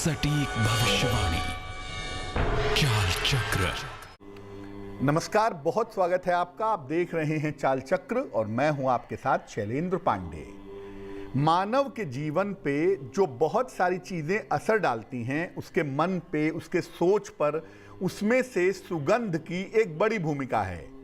सटीक भविष्यवाणी। चाल चक्र। नमस्कार, बहुत स्वागत है आपका। आप देख रहे हैं चाल चक्र और मैं हूं आपके साथ शैलेंद्र पांडे। मानव के जीवन पे जो बहुत सारी चीजें असर डालती हैं, उसके मन पे, उसके सोच पर, उसमें से सुगंध की एक बड़ी भूमिका है।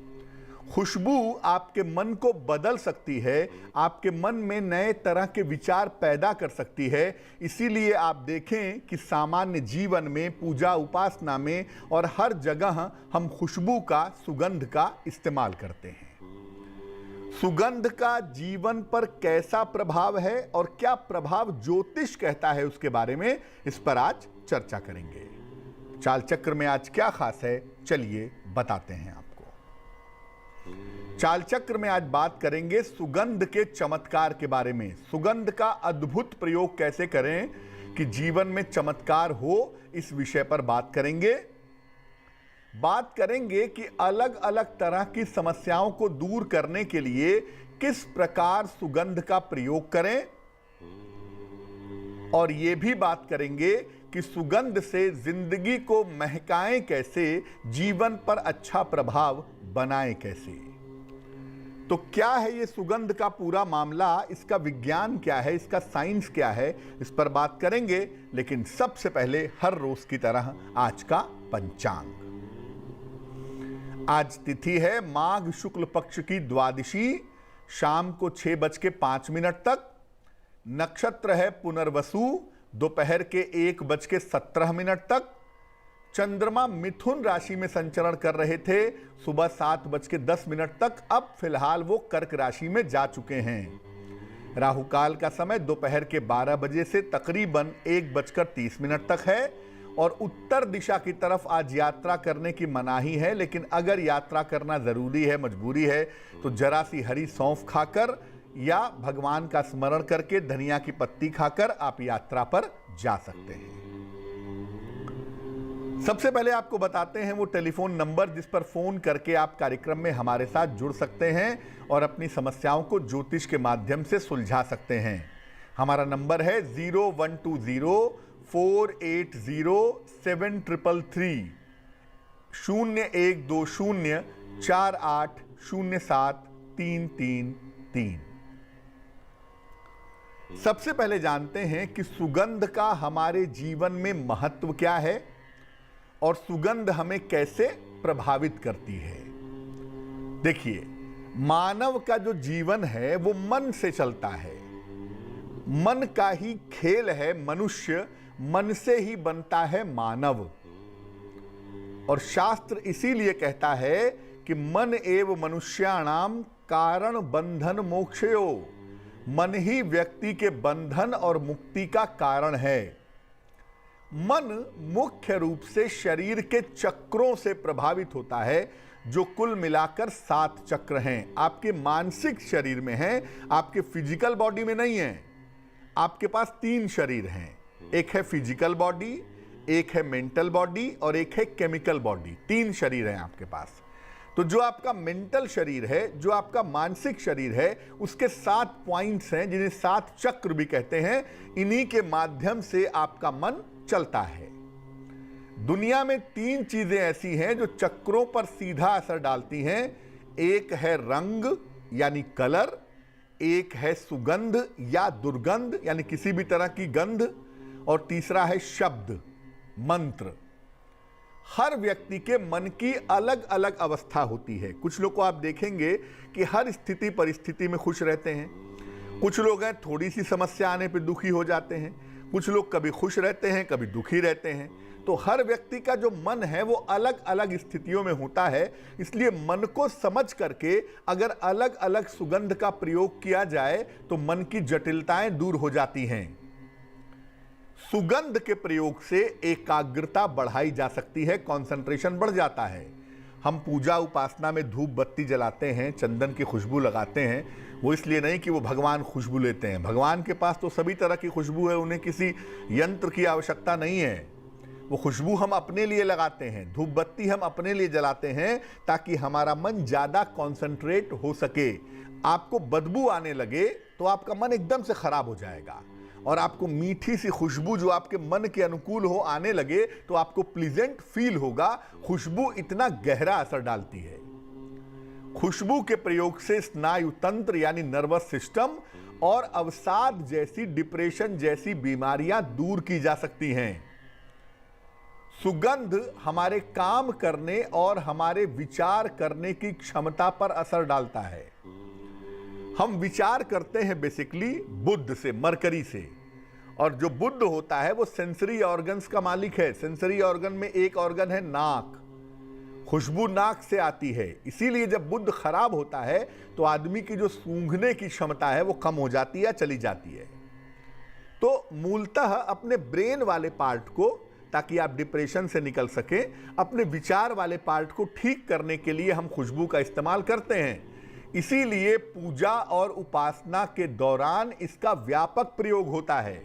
खुशबू आपके मन को बदल सकती है, आपके मन में नए तरह के विचार पैदा कर सकती है। इसीलिए आप देखें कि सामान्य जीवन में, पूजा उपासना में और हर जगह हम खुशबू का, सुगंध का इस्तेमाल करते हैं। सुगंध का जीवन पर कैसा प्रभाव है और क्या प्रभाव ज्योतिष कहता है, उसके बारे में इस पर आज चर्चा करेंगे। चाल चक्र में आज क्या खास है, चलिए बताते हैं आपको। चाल चक्र में आज बात करेंगे सुगंध के चमत्कार के बारे में। सुगंध का अद्भुत प्रयोग कैसे करें कि जीवन में चमत्कार हो, इस विषय पर बात करेंगे। बात करेंगे कि अलग अलग तरह की समस्याओं को दूर करने के लिए किस प्रकार सुगंध का प्रयोग करें, और यह भी बात करेंगे कि सुगंध से जिंदगी को महकाएं कैसे, जीवन पर अच्छा प्रभाव बनाएं कैसे। तो क्या है ये सुगंध का पूरा मामला, इसका विज्ञान क्या है, इसका साइंस क्या है, इस पर बात करेंगे। लेकिन सबसे पहले हर रोज की तरह आज का पंचांग। आज तिथि है माघ शुक्ल पक्ष की द्वादशी, शाम को 6:05 तक। नक्षत्र है पुनर्वसु, दोपहर के 1:17 तक। चंद्रमा मिथुन राशि में संचरण कर रहे थे सुबह 7:10 तक। अब फिलहाल वो कर्क राशि में जा चुके हैं। राहु काल का समय दोपहर के 12 बजे से तकरीबन 1:30 तक है। और उत्तर दिशा की तरफ आज यात्रा करने की मनाही है, लेकिन अगर यात्रा करना जरूरी है, मजबूरी है, तो जरा सी हरी सौंफ खाकर या भगवान का स्मरण करके धनिया की पत्ती खाकर आप यात्रा पर जा सकते हैं। सबसे पहले आपको बताते हैं वो टेलीफोन नंबर जिस पर फोन करके आप कार्यक्रम में हमारे साथ जुड़ सकते हैं और अपनी समस्याओं को ज्योतिष के माध्यम से सुलझा सकते हैं। हमारा नंबर है 0120-480-7333 0120-4807-333। सबसे पहले जानते हैं कि सुगंध का हमारे जीवन में महत्व क्या है और सुगंध हमें कैसे प्रभावित करती है। देखिए, मानव का जो जीवन है वो मन से चलता है। मन का ही खेल है मनुष्य, मन से ही बनता है मानव। और शास्त्र इसीलिए कहता है कि मन एव मनुष्याणाम कारण बंधन मोक्षयो। मन ही व्यक्ति के बंधन और मुक्ति का कारण है। मन मुख्य रूप से शरीर के चक्रों से प्रभावित होता है, जो कुल मिलाकर 7 चक्र हैं। आपके मानसिक शरीर में हैं, आपके फिजिकल बॉडी में नहीं है। आपके पास 3 शरीर हैं, एक है फिजिकल बॉडी, एक है मेंटल बॉडी और एक है केमिकल बॉडी। 3 शरीर हैं आपके पास। तो जो आपका मेंटल शरीर है, जो आपका मानसिक शरीर है, उसके 7 पॉइंट्स हैं, जिन्हें 7 चक्र भी कहते हैं। इन्हीं के माध्यम से आपका मन चलता है। दुनिया में 3 चीजें ऐसी हैं जो चक्रों पर सीधा असर डालती हैं। एक है रंग यानी कलर, एक है सुगंध या दुर्गंध यानी किसी भी तरह की गंध, और तीसरा है शब्द, मंत्र। हर व्यक्ति के मन की अलग अलग अवस्था होती है। कुछ लोग को आप देखेंगे कि हर स्थिति परिस्थिति में खुश रहते हैं। कुछ लोग हैं थोड़ी सी समस्या आने पर दुखी हो जाते हैं। कुछ लोग कभी खुश रहते हैं, कभी दुखी रहते हैं। तो हर व्यक्ति का जो मन है वो अलग अलग स्थितियों में होता है। इसलिए मन को समझ करके अगर अलग अलग सुगंध का प्रयोग किया जाए तो मन की जटिलताएं दूर हो जाती हैं। सुगंध के प्रयोग से एकाग्रता बढ़ाई जा सकती है, कंसंट्रेशन बढ़ जाता है। हम पूजा उपासना में धूप बत्ती जलाते हैं, चंदन की खुशबू लगाते हैं, वो इसलिए नहीं कि वो भगवान खुशबू लेते हैं। भगवान के पास तो सभी तरह की खुशबू है, उन्हें किसी यंत्र की आवश्यकता नहीं है। वो खुशबू हम अपने लिए लगाते हैं, धूप बत्ती हम अपने लिए जलाते हैं, ताकि हमारा मन ज़्यादा कॉन्सेंट्रेट हो सके। आपको बदबू आने लगे तो आपका मन एकदम से खराब हो जाएगा। और आपको मीठी सी खुशबू जो आपके मन के अनुकूल हो आने लगे तो आपको प्लीजेंट फील होगा। खुशबू इतना गहरा असर डालती है। खुशबू के प्रयोग से स्नायु तंत्र यानी नर्वस सिस्टम और अवसाद जैसी, डिप्रेशन जैसी बीमारियां दूर की जा सकती हैं। सुगंध हमारे काम करने और हमारे विचार करने की क्षमता पर असर डालता है। हम विचार करते हैं बेसिकली बुद्ध से, मरकरी से, और जो बुद्ध होता है वो सेंसरी ऑर्गन्स का मालिक है। सेंसरी ऑर्गन में एक ऑर्गन है नाक। खुशबू नाक से आती है, इसीलिए जब बुद्ध खराब होता है तो आदमी की जो सूंघने की क्षमता है वो कम हो जाती है, चली जाती है। तो मूलतः अपने ब्रेन वाले पार्ट को, ताकि आप डिप्रेशन से निकल सके, अपने विचार वाले पार्ट को ठीक करने के लिए हम खुशबू का इस्तेमाल करते हैं। इसीलिए पूजा और उपासना के दौरान इसका व्यापक प्रयोग होता है।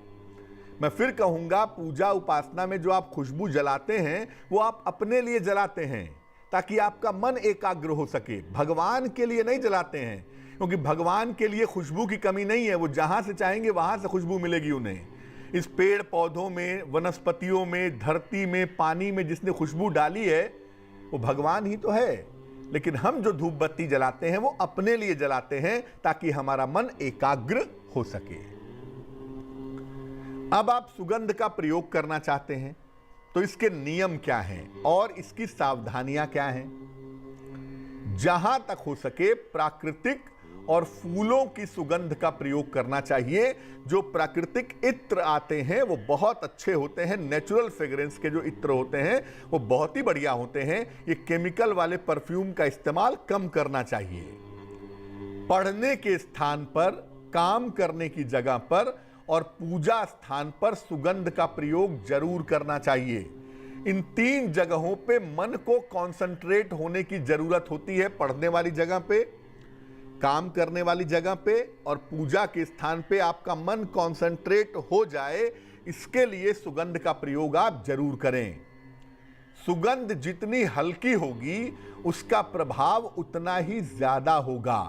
मैं फिर कहूंगा, पूजा उपासना में जो आप खुशबू जलाते हैं वो आप अपने लिए जलाते हैं ताकि आपका मन एकाग्र हो सके। भगवान के लिए नहीं जलाते हैं, क्योंकि भगवान के लिए खुशबू की कमी नहीं है। वो जहां से चाहेंगे वहां से खुशबू मिलेगी उन्हें। इस पेड़ पौधों में, वनस्पतियों में, धरती में, पानी में जिसने खुशबू डाली है वो भगवान ही तो है। लेकिन हम जो धूप बत्ती जलाते हैं वो अपने लिए जलाते हैं ताकि हमारा मन एकाग्र हो सके। अब आप सुगंध का प्रयोग करना चाहते हैं तो इसके नियम क्या हैं और इसकी सावधानियां क्या हैं? जहां तक हो सके प्राकृतिक और फूलों की सुगंध का प्रयोग करना चाहिए। जो प्राकृतिक इत्र आते हैं वो बहुत अच्छे होते हैं। नेचुरल फ्रेग्रेंस के जो इत्र होते हैं वो बहुत ही बढ़िया होते हैं। ये केमिकल वाले परफ्यूम का इस्तेमाल कम करना चाहिए। पढ़ने के स्थान पर, काम करने की जगह पर और पूजा स्थान पर सुगंध का प्रयोग जरूर करना चाहिए। इन 3 जगहों पे मन को कंसंट्रेट होने की जरूरत होती है। पढ़ने वाली जगह पे, काम करने वाली जगह पे और पूजा के स्थान पे आपका मन कंसंट्रेट हो जाए, इसके लिए सुगंध का प्रयोग आप जरूर करें। सुगंध जितनी हल्की होगी उसका प्रभाव उतना ही ज्यादा होगा।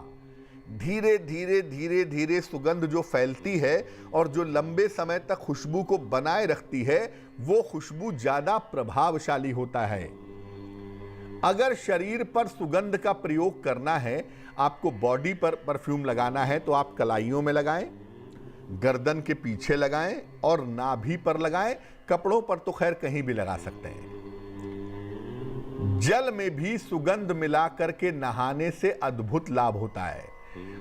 धीरे धीरे धीरे धीरे सुगंध जो फैलती है और जो लंबे समय तक खुशबू को बनाए रखती है वो खुशबू ज्यादा प्रभावशाली होता है। अगर शरीर पर सुगंध का प्रयोग करना है, आपको बॉडी पर परफ्यूम लगाना है तो आप कलाइयों में लगाएं, गर्दन के पीछे लगाएं और नाभि पर लगाएं। कपड़ों पर तो खैर कहीं भी लगा सकते हैं। जल में भी सुगंध मिला करके नहाने से अद्भुत लाभ होता है।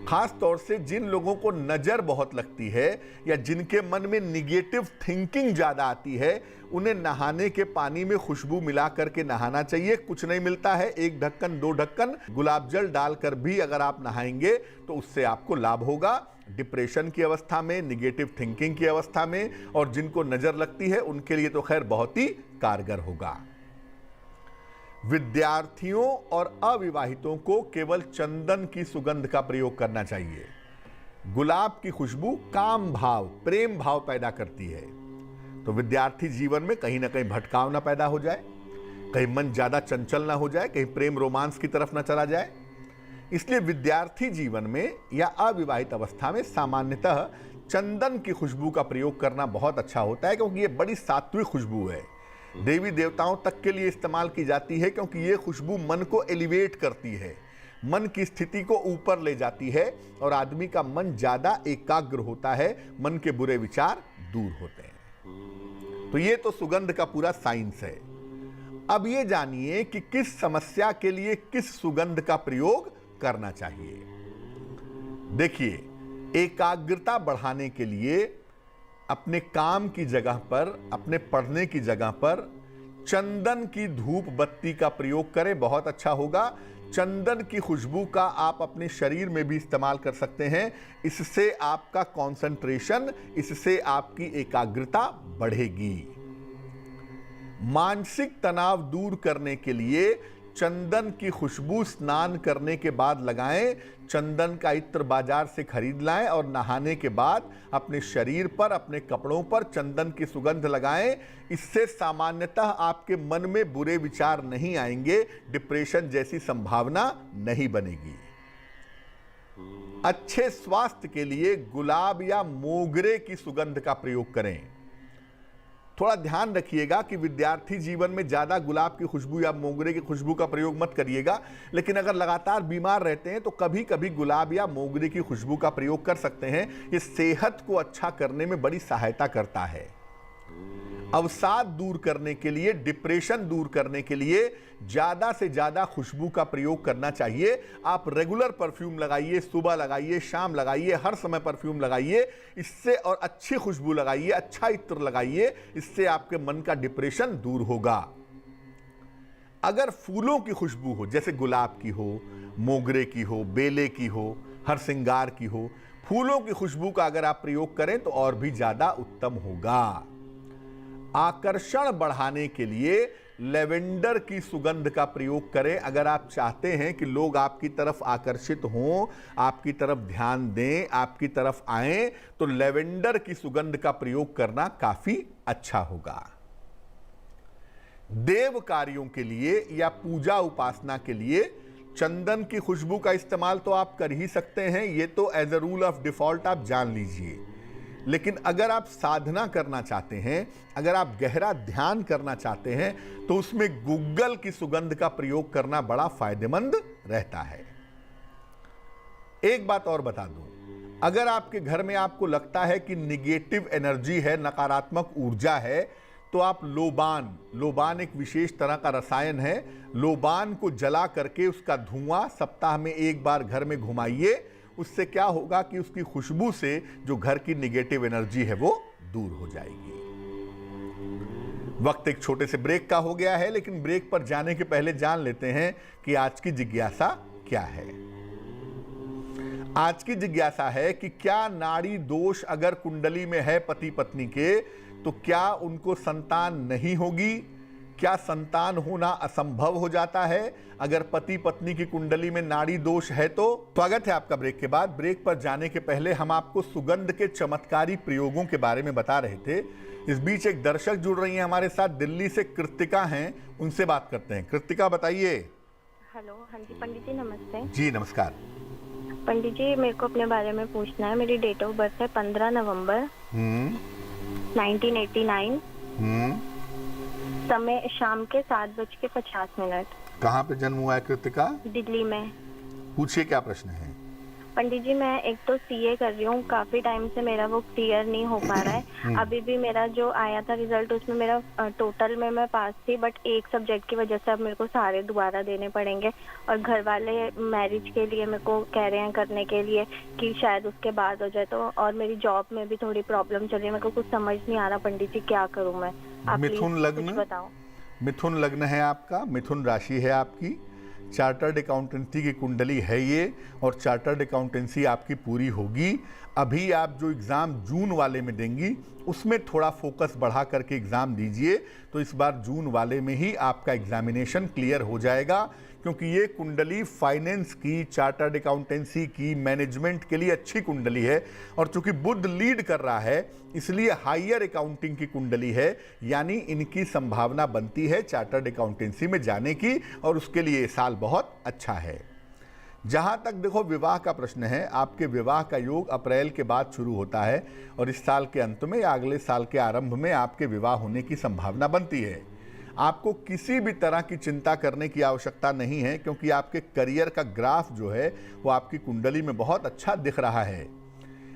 खास तौर से जिन लोगों को नजर बहुत लगती है या जिनके मन में निगेटिव थिंकिंग ज्यादा आती है, उन्हें नहाने के पानी में खुशबू मिला करके नहाना चाहिए। कुछ नहीं मिलता है, 1 ढक्कन 2 ढक्कन गुलाब जल डालकर भी अगर आप नहाएंगे तो उससे आपको लाभ होगा। डिप्रेशन की अवस्था में, निगेटिव थिंकिंग की अवस्था में और जिनको नजर लगती है उनके लिए तो खैर बहुत ही कारगर होगा। विद्यार्थियों और अविवाहितों को केवल चंदन की सुगंध का प्रयोग करना चाहिए। गुलाब की खुशबू काम भाव, प्रेम भाव पैदा करती है। तो विद्यार्थी जीवन में कहीं ना कहीं भटकाव ना पैदा हो जाए, कहीं मन ज्यादा चंचल ना हो जाए, कहीं प्रेम रोमांस की तरफ ना चला जाए। इसलिए विद्यार्थी जीवन में या अविवाहित अवस्था में सामान्यतः चंदन की खुशबू का प्रयोग करना बहुत अच्छा होता है, क्योंकि ये बड़ी सात्विक खुशबू है। देवी देवताओं तक के लिए इस्तेमाल की जाती है, क्योंकि ये खुशबू मन को एलिवेट करती है, मन की स्थिति को ऊपर ले जाती है और आदमी का मन ज्यादा एकाग्र होता है, मन के बुरे विचार दूर होते हैं। तो ये तो सुगंध का पूरा साइंस है। अब ये जानिए कि किस समस्या के लिए किस सुगंध का प्रयोग करना चाहिए। देखिए, एकाग्रता बढ़ाने के लिए अपने काम की जगह पर, अपने पढ़ने की जगह पर चंदन की धूप बत्ती का प्रयोग करें, बहुत अच्छा होगा। चंदन की खुशबू का आप अपने शरीर में भी इस्तेमाल कर सकते हैं। इससे आपका कंसंट्रेशन, इससे आपकी एकाग्रता बढ़ेगी। मानसिक तनाव दूर करने के लिए चंदन की खुशबू स्नान करने के बाद लगाएं। चंदन का इत्र बाजार से खरीद लाएं और नहाने के बाद अपने शरीर पर, अपने कपड़ों पर चंदन की सुगंध लगाएं। इससे सामान्यतः आपके मन में बुरे विचार नहीं आएंगे, डिप्रेशन जैसी संभावना नहीं बनेगी। अच्छे स्वास्थ्य के लिए गुलाब या मोगरे की सुगंध का प्रयोग करें। थोड़ा ध्यान रखिएगा कि विद्यार्थी जीवन में ज्यादा गुलाब की खुशबू या मोगरे की खुशबू का प्रयोग मत करिएगा, लेकिन अगर लगातार बीमार रहते हैं तो कभी कभी गुलाब या मोगरे की खुशबू का प्रयोग कर सकते हैं। ये सेहत को अच्छा करने में बड़ी सहायता करता है। अवसाद दूर करने के लिए, डिप्रेशन दूर करने के लिए ज्यादा से ज्यादा खुशबू का प्रयोग करना चाहिए। आप रेगुलर परफ्यूम लगाइए, सुबह लगाइए, शाम लगाइए, हर समय परफ्यूम लगाइए इससे, और अच्छी खुशबू लगाइए, अच्छा इत्र लगाइए, इससे आपके मन का डिप्रेशन दूर होगा। अगर फूलों की खुशबू हो, जैसे गुलाब की हो, मोगरे की हो, बेले की हो, हरसिंगार की हो, फूलों की खुशबू का अगर आप प्रयोग करें तो और भी ज्यादा उत्तम होगा। आकर्षण बढ़ाने के लिए लेवेंडर की सुगंध का प्रयोग करें। अगर आप चाहते हैं कि लोग आपकी तरफ आकर्षित हों, आपकी तरफ ध्यान दें, आपकी तरफ आएं, तो लेवेंडर की सुगंध का प्रयोग करना काफी अच्छा होगा। देव कार्यों के लिए या पूजा उपासना के लिए चंदन की खुशबू का इस्तेमाल तो आप कर ही सकते हैं, ये तो as a rule of default आप जान लीजिए। लेकिन अगर आप साधना करना चाहते हैं, अगर आप गहरा ध्यान करना चाहते हैं, तो उसमें गुग्गल की सुगंध का प्रयोग करना बड़ा फायदेमंद रहता है। एक बात और बता दूं, अगर आपके घर में आपको लगता है कि निगेटिव एनर्जी है, नकारात्मक ऊर्जा है, तो आप लोबान एक विशेष तरह का रसायन है, लोबान को जला करके उसका धुआं सप्ताह में एक बार घर में घुमाइए। उससे क्या होगा कि उसकी खुशबू से जो घर की निगेटिव एनर्जी है वो दूर हो जाएगी। वक्त एक छोटे से ब्रेक का हो गया है, लेकिन ब्रेक पर जाने के पहले जान लेते हैं कि आज की जिज्ञासा क्या है। आज की जिज्ञासा है कि क्या नाड़ी दोष अगर कुंडली में है पति पत्नी के, तो क्या उनको संतान नहीं होगी? क्या संतान होना असंभव हो जाता है अगर पति पत्नी की कुंडली में नाड़ी दोष है? तो स्वागत है आपका ब्रेक के बाद। ब्रेक पर जाने के पहले हम आपको सुगंध के चमत्कारी प्रयोगों के बारे में बता रहे थे। इस बीच एक दर्शक जुड़ रही हैं हमारे साथ, दिल्ली से कृतिका हैं, उनसे बात करते हैं। कृतिका बताइए। हेलो, हाँ जी पंडित जी नमस्ते। जी नमस्कार। पंडित जी मेरे को अपने बारे में पूछना है। मेरी डेट ऑफ बर्थ है 15 नवंबर 1989। समय शाम के 7:50। कहाँ पे जन्म हुआ है कृतिका? दिल्ली में। पूछिए क्या प्रश्न है। पंडित जी मैं एक तो सीए कर रही हूँ, काफी टाइम से मेरा वो क्लियर नहीं हो पा रहा है। अभी भी मेरा जो आया था रिजल्ट, उसमें मेरा टोटल में मैं पास थी, बट एक सब्जेक्ट की वजह से अब मेरे को सारे दोबारा देने पड़ेंगे। और घर वाले मैरिज के लिए मेरे को कह रहे हैं करने के लिए कि शायद उसके बाद हो जाए। तो और मेरी जॉब में भी थोड़ी प्रॉब्लम चल रही है, मेरे को कुछ समझ नहीं आ रहा पंडित जी क्या करूँ मैं, आप मिथुन लग्न बताओ। मिथुन लग्न है आपका, मिथुन राशि है आपकी, चार्टर्ड अकाउंटेंसी की कुंडली है ये, और चार्टर्ड अकाउंटेंसी आपकी पूरी होगी। अभी आप जो एग्ज़ाम जून वाले में देंगी उसमें थोड़ा फोकस बढ़ा करके एग्ज़ाम दीजिए, तो इस बार जून वाले में ही आपका एग्जामिनेशन क्लियर हो जाएगा। क्योंकि ये कुंडली फाइनेंस की, चार्टर्ड अकाउंटेंसी की, मैनेजमेंट के लिए अच्छी कुंडली है। और चूंकि बुध लीड कर रहा है इसलिए हायर अकाउंटिंग की कुंडली है, यानी इनकी संभावना बनती है चार्टर्ड अकाउंटेंसी में जाने की, और उसके लिए ये साल बहुत अच्छा है। जहां तक देखो विवाह का प्रश्न है, आपके विवाह का योग अप्रैल के बाद शुरू होता है, और इस साल के अंत में या अगले साल के आरंभ में आपके विवाह होने की संभावना बनती है। आपको किसी भी तरह की चिंता करने की आवश्यकता नहीं है, क्योंकि आपके करियर का ग्राफ जो है वो आपकी कुंडली में बहुत अच्छा दिख रहा है।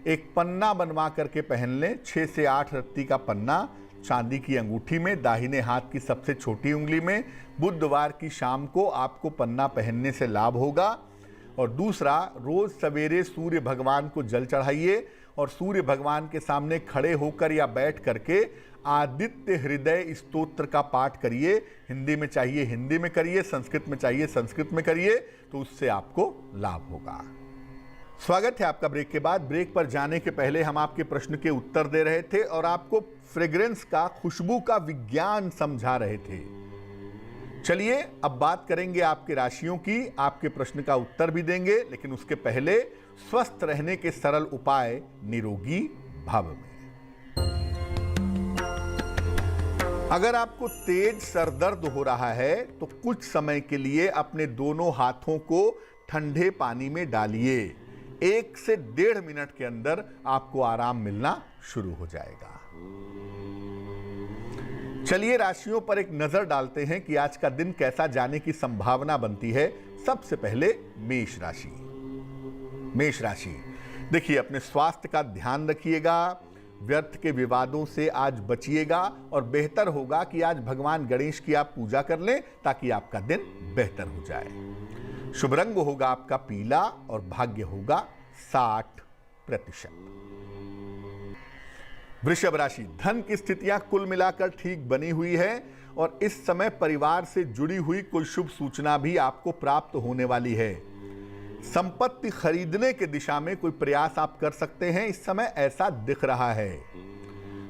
एक पन्ना बनवा करके पहन लें, 6 से 8 रत्ती का पन्ना, चांदी की अंगूठी में, दाहिने हाथ की सबसे छोटी उंगली में। बुधवार की शाम को आपको पन्ना पहनने से लाभ होगा। और दूसरा, रोज सवेरे सूर्य भगवान को जल चढ़ाइए, और सूर्य भगवान के सामने खड़े होकर या बैठ करके आदित्य हृदय स्तोत्र का पाठ करिए। हिंदी में चाहिए हिंदी में करिए, संस्कृत में चाहिए संस्कृत में करिए, तो उससे आपको लाभ होगा। स्वागत है आपका ब्रेक के बाद। ब्रेक पर जाने के पहले हम आपके प्रश्न के उत्तर दे रहे थे और आपको फ्रेग्रेंस का, खुशबू का विज्ञान समझा रहे थे। चलिए अब बात करेंगे आपके राशियों की, आपके प्रश्न का उत्तर भी देंगे, लेकिन उसके पहले स्वस्थ रहने के सरल उपाय निरोगी भव में। अगर आपको तेज सरदर्द हो रहा है तो कुछ समय के लिए अपने दोनों हाथों को ठंडे पानी में डालिए। 1 से 1.5 मिनट के अंदर आपको आराम मिलना शुरू हो जाएगा। चलिए राशियों पर एक नजर डालते हैं कि आज का दिन कैसा जाने की संभावना बनती है। सबसे पहले मेष राशि। मेष राशि, देखिए अपने स्वास्थ्य का ध्यान रखिएगा, व्यर्थ के विवादों से आज बचिएगा और बेहतर होगा कि आज भगवान गणेश की आप पूजा कर लें ताकि आपका दिन बेहतर हो जाए। शुभ रंग होगा आपका पीला और भाग्य होगा 60%। वृषभ राशि, धन की स्थितियां कुल मिलाकर ठीक बनी हुई है और इस समय परिवार से जुड़ी हुई कोई शुभ सूचना भी आपको प्राप्त होने वाली है। संपत्ति खरीदने के दिशा में कोई प्रयास आप कर सकते हैं, इस समय ऐसा दिख रहा है।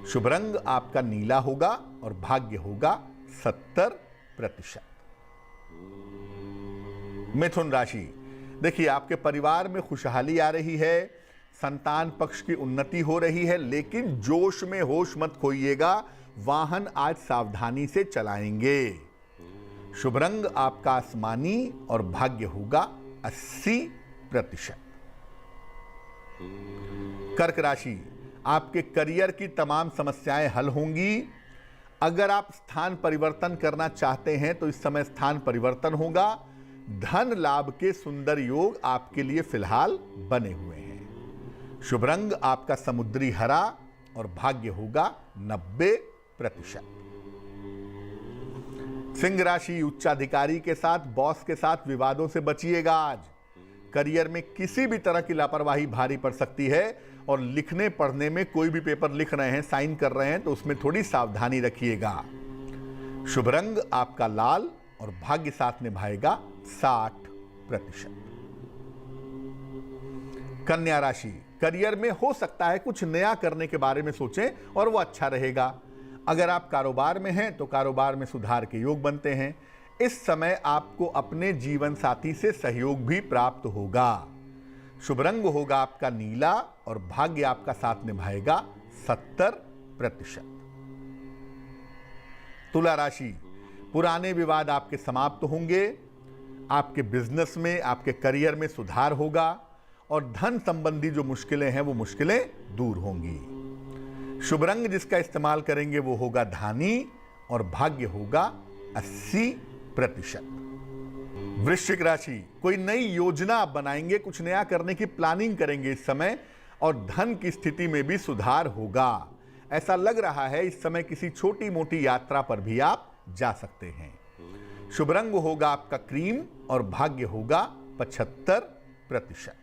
शुभ रंग आपका नीला होगा और भाग्य होगा 70%। मिथुन राशि, देखिए आपके परिवार में खुशहाली आ रही है, संतान पक्ष की उन्नति हो रही है, लेकिन जोश में होश मत खोइएगा, वाहन आज सावधानी से चलाएंगे। शुभ रंग आपका आसमानी और भाग्य होगा 80%। कर्क राशि, आपके करियर की तमाम समस्याएं हल होंगी। अगर आप स्थान परिवर्तन करना चाहते हैं तो इस समय स्थान परिवर्तन होगा। धन लाभ के सुंदर योग आपके लिए फिलहाल बने हुए हैं। शुभ रंग आपका समुद्री हरा और भाग्य होगा 90%। सिंह राशि, उच्चाधिकारी के साथ, बॉस के साथ विवादों से बचिएगा। आज करियर में किसी भी तरह की लापरवाही भारी पड़ सकती है और लिखने पढ़ने में कोई भी पेपर लिख रहे हैं, साइन कर रहे हैं तो उसमें थोड़ी सावधानी रखिएगा। शुभ रंग आपका लाल और भाग्य साथ निभाएगा 60%। कन्या राशि, करियर में हो सकता है कुछ नया करने के बारे में सोचें और वो अच्छा रहेगा। अगर आप कारोबार में हैं तो कारोबार में सुधार के योग बनते हैं। इस समय आपको अपने जीवन साथी से सहयोग भी प्राप्त होगा। शुभ रंग होगा आपका नीला और भाग्य आपका साथ निभाएगा 70%। तुला राशि, पुराने विवाद आपके समाप्त होंगे, आपके बिजनेस में, आपके करियर में सुधार होगा और धन संबंधी जो मुश्किलें हैं वो मुश्किलें दूर होंगी। शुभ रंग जिसका इस्तेमाल करेंगे वो होगा धानी और भाग्य होगा 80%। वृश्चिक राशि, कोई नई योजना आप बनाएंगे, कुछ नया करने की प्लानिंग करेंगे इस समय और धन की स्थिति में भी सुधार होगा। ऐसा लग रहा है इस समय किसी छोटी मोटी यात्रा पर भी आप जा सकते हैं। शुभ रंग होगा आपका क्रीम और भाग्य होगा 75%।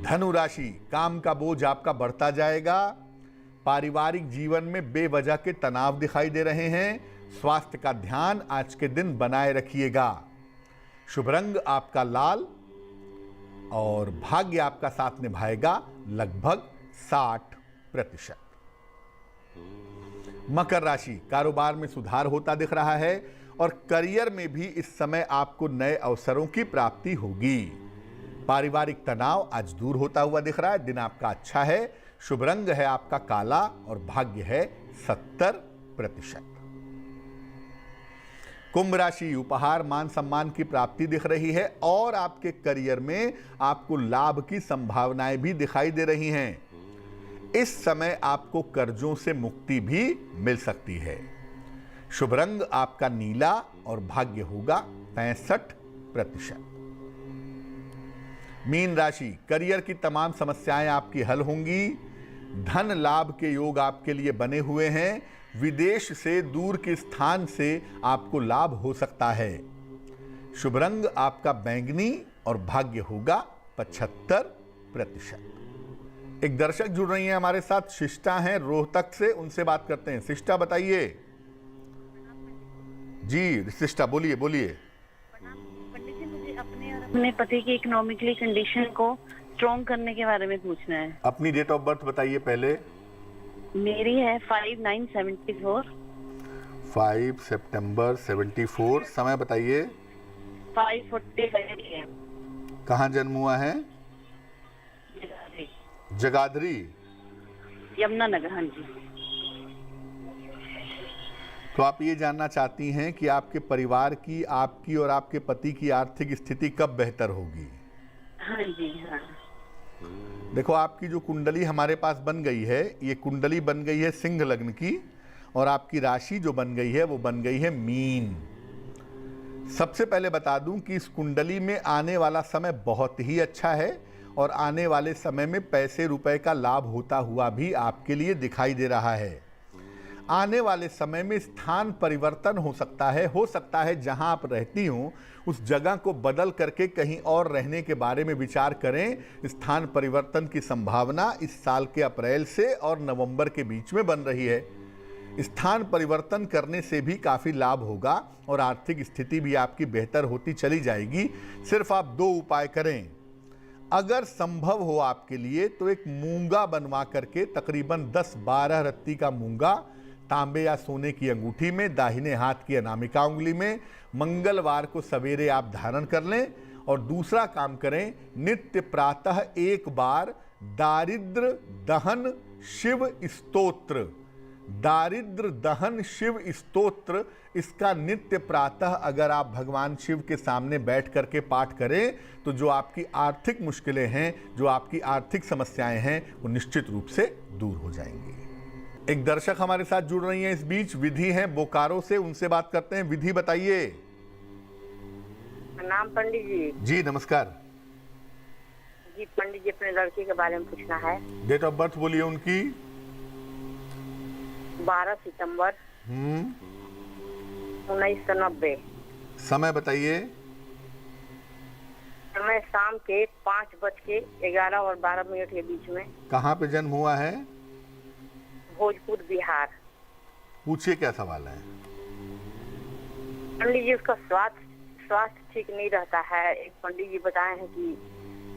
धनु राशि, काम का बोझ आपका बढ़ता जाएगा। पारिवारिक जीवन में बेवजह के तनाव दिखाई दे रहे हैं। स्वास्थ्य का ध्यान आज के दिन बनाए रखिएगा। शुभ रंग आपका लाल और भाग्य आपका साथ निभाएगा लगभग 60%। मकर राशि, कारोबार में सुधार होता दिख रहा है और करियर में भी इस समय आपको नए अवसरों की प्राप्ति होगी। पारिवारिक तनाव आज दूर होता हुआ दिख रहा है। दिन आपका अच्छा है। शुभ रंग है आपका काला और भाग्य है 70%। कुंभ राशि, उपहार मान सम्मान की प्राप्ति दिख रही है और आपके करियर में आपको लाभ की संभावनाएं भी दिखाई दे रही हैं। इस समय आपको कर्जों से मुक्ति भी मिल सकती है। शुभ रंग आपका नीला और भाग्य होगा 65%। मीन राशि, करियर की तमाम समस्याएं आपकी हल होंगी। धन लाभ के योग आपके लिए बने हुए हैं। विदेश से, दूर के स्थान से आपको लाभ हो सकता है। शुभ रंग आपका बैंगनी और भाग्य होगा 75%। एक दर्शक जुड़ रही हैं हमारे साथ, शिष्टा हैं रोहतक से, उनसे बात करते हैं। शिष्टा बताइए। जी शिष्टा, बोलिए बोलिए। पंडित जी, मुझे अपने और अपने पति की इकोनॉमिकली कंडीशन को स्ट्रॉन्ग करने के बारे में पूछना है। अपनी डेट ऑफ बर्थ बताइए पहले। मेरी है 5/9/74। 5 सितंबर 74। समय बताइए। 5:45 AM। कहाँ जन्म हुआ है? जगाधरी, यमुनानगर। हाँ जी। तो आप ये जानना चाहती हैं कि आपके परिवार की, आपकी और आपके पति की आर्थिक स्थिति कब बेहतर होगी? हाँ जी हाँ। देखो, आपकी जो कुंडली हमारे पास बन गई है, ये कुंडली बन गई है सिंह लग्न की, और आपकी राशि जो बन गई है वो बन गई है मीन। सबसे पहले बता दूं कि इस कुंडली में आने वाला समय बहुत ही अच्छा है, और आने वाले समय में पैसे रुपए का लाभ होता हुआ भी आपके लिए दिखाई दे रहा है। आने वाले समय में स्थान परिवर्तन हो सकता है जहां आप रहती हो उस जगह को बदल करके कहीं और रहने के बारे में विचार करें। स्थान परिवर्तन की संभावना इस साल के अप्रैल से और नवंबर के बीच में बन रही है। स्थान परिवर्तन करने से भी काफ़ी लाभ होगा और आर्थिक स्थिति भी आपकी बेहतर होती चली जाएगी। सिर्फ आप 2 उपाय करें। अगर संभव हो आपके लिए तो एक मूंगा बनवा करके, तकरीबन 10-12 रत्ती का मूंगा तांबे या सोने की अंगूठी में, दाहिने हाथ की अनामिका उंगली में, मंगलवार को सवेरे आप धारण कर लें। और दूसरा काम करें, नित्य प्रातः 1 बार दारिद्र दहन शिव स्तोत्र, दारिद्र दहन शिव स्तोत्र, इसका नित्य प्रातः अगर आप भगवान शिव के सामने बैठ करके पाठ करें तो जो आपकी आर्थिक मुश्किलें हैं, जो आपकी आर्थिक समस्याएं हैं, वो निश्चित रूप से दूर हो जाएंगी। एक दर्शक हमारे साथ जुड़ रही हैं इस बीच, विधि हैं बोकारो से, उनसे बात करते हैं। विधि बताइए। नाम पंडित जी। जी नमस्कार जी पंडित जी, अपने लड़के के बारे में पूछना है। डेट ऑफ बर्थ बोलिए उनकी। 12 सितंबर 1990। समय बताइए। समय शाम के 5:11:12 के बीच में। कहाँ पे जन्म हुआ है? भोजपुर बिहार। पूछिए क्या सवाल है। पंडित जी, उसका स्वास्थ्य ठीक नहीं रहता है। एक पंडित जी बताए हैं कि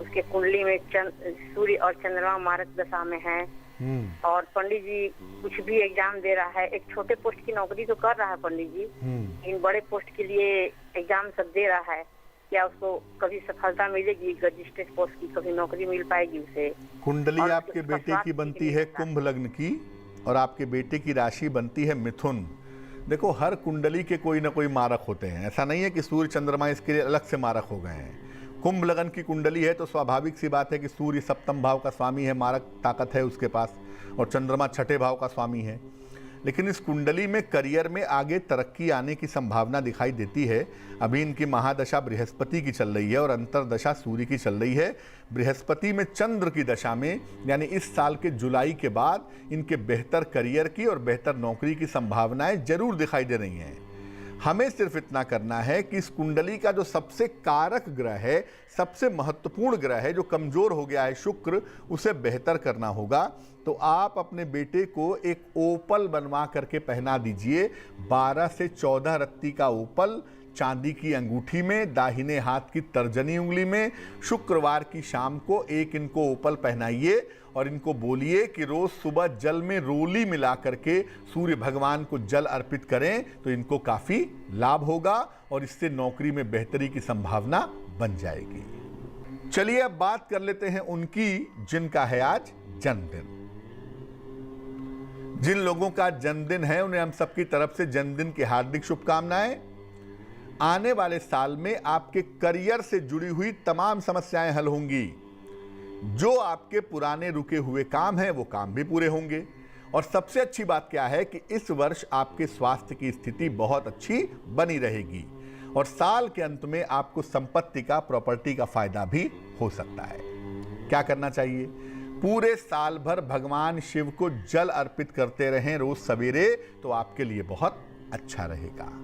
उसके कुंडली में सूर्य और चंद्रमा मारक दशा में है। और पंडित जी कुछ भी एग्जाम दे रहा है। एक छोटे पोस्ट की नौकरी तो कर रहा है पंडित जी, इन बड़े पोस्ट के लिए एग्जाम सब दे रहा है। क्या उसको कभी सफलता मिलेगी? रजिस्ट्रेट पोस्ट की कभी नौकरी मिल पाएगी उसे? कुंडली आपके बेटे की बनती है कुंभ लग्न की, और आपके बेटे की राशि बनती है मिथुन। देखो, हर कुंडली के कोई ना कोई मारक होते हैं। ऐसा नहीं है कि सूर्य चंद्रमा इसके लिए अलग से मारक हो गए हैं। कुंभ लगन की कुंडली है तो स्वाभाविक सी बात है कि सूर्य 7वें भाव का स्वामी है, मारक ताकत है उसके पास, और चंद्रमा 6ठे भाव का स्वामी है। लेकिन इस कुंडली में करियर में आगे तरक्की आने की संभावना दिखाई देती है। अभी इनकी महादशा बृहस्पति की चल रही है और अंतरदशा सूर्य की चल रही है। बृहस्पति में चंद्र की दशा में, यानी इस साल के जुलाई के बाद इनके बेहतर करियर की और बेहतर नौकरी की संभावनाएं जरूर दिखाई दे रही हैं। हमें सिर्फ इतना करना है कि इस कुंडली का जो सबसे कारक ग्रह है, सबसे महत्वपूर्ण ग्रह है, जो कमजोर हो गया है शुक्र, उसे बेहतर करना होगा। तो आप अपने बेटे को एक ओपल बनवा करके पहना दीजिए। 12 से 14 रत्ती का ओपल चांदी की अंगूठी में, दाहिने हाथ की तर्जनी उंगली में। शुक्रवार की शाम को एक इनको ओपल पहनाइए और इनको बोलिए कि रोज सुबह जल में रोली मिला करके सूर्य भगवान को जल अर्पित करें तो इनको काफी लाभ होगा और इससे नौकरी में बेहतरी की संभावना बन जाएगी। चलिए अब बात कर लेते हैं उनकी जिनका है आज जन्मदिन। जिन लोगों का जन्मदिन है उन्हें हम सबकी तरफ से जन्मदिन की हार्दिक शुभकामनाएं। आने वाले साल में आपके करियर से जुड़ी हुई तमाम समस्याएं हल होंगी। जो आपके पुराने रुके हुए काम हैं वो काम भी पूरे होंगे। और सबसे अच्छी बात क्या है कि इस वर्ष आपके स्वास्थ्य की स्थिति बहुत अच्छी बनी रहेगी और साल के अंत में आपको संपत्ति का, प्रॉपर्टी का फायदा भी हो सकता है। क्या करना चाहिए? पूरे साल भर भगवान शिव को जल अर्पित करते रहें रोज सवेरे, तो आपके लिए बहुत अच्छा रहेगा।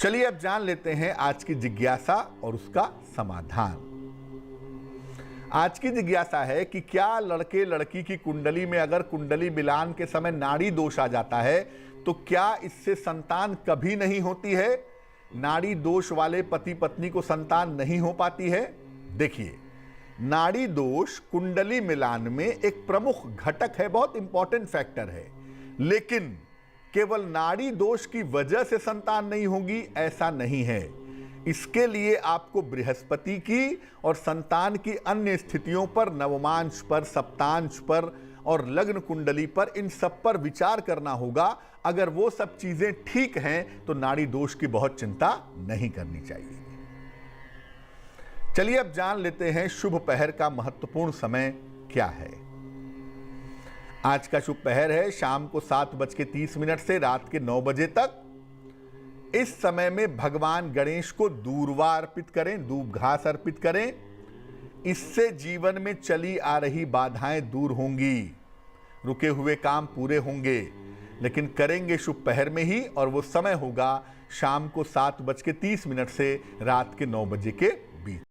चलिए अब जान लेते हैं आज की जिज्ञासा और उसका समाधान। आज की जिज्ञासा है कि क्या लड़के लड़की की कुंडली में अगर कुंडली मिलान के समय नाड़ी दोष आ जाता है तो क्या इससे संतान कभी नहीं होती है? नाड़ी दोष वाले पति पत्नी को संतान नहीं हो पाती है? देखिए, नाड़ी दोष कुंडली मिलान में एक प्रमुख घटक है, बहुत इंपॉर्टेंट फैक्टर है। लेकिन केवल नाड़ी दोष की वजह से संतान नहीं होगी ऐसा नहीं है। इसके लिए आपको बृहस्पति की और संतान की अन्य स्थितियों पर, नवमांश पर, सप्तांश पर और लग्न कुंडली पर, इन सब पर विचार करना होगा। अगर वो सब चीजें ठीक हैं तो नाड़ी दोष की बहुत चिंता नहीं करनी चाहिए। चलिए अब जान लेते हैं शुभ पहर का महत्वपूर्ण समय क्या है। आज का शुभ पहर है शाम को 7:30 से रात के 9 बजे तक। इस समय में भगवान गणेश को दूर्वा अर्पित करें, दूब घास अर्पित करें। इससे जीवन में चली आ रही बाधाएं दूर होंगी, रुके हुए काम पूरे होंगे, लेकिन करेंगे शुभ पहर में ही, और वो समय होगा शाम को 7:30 से रात के 9 बजे के बीच।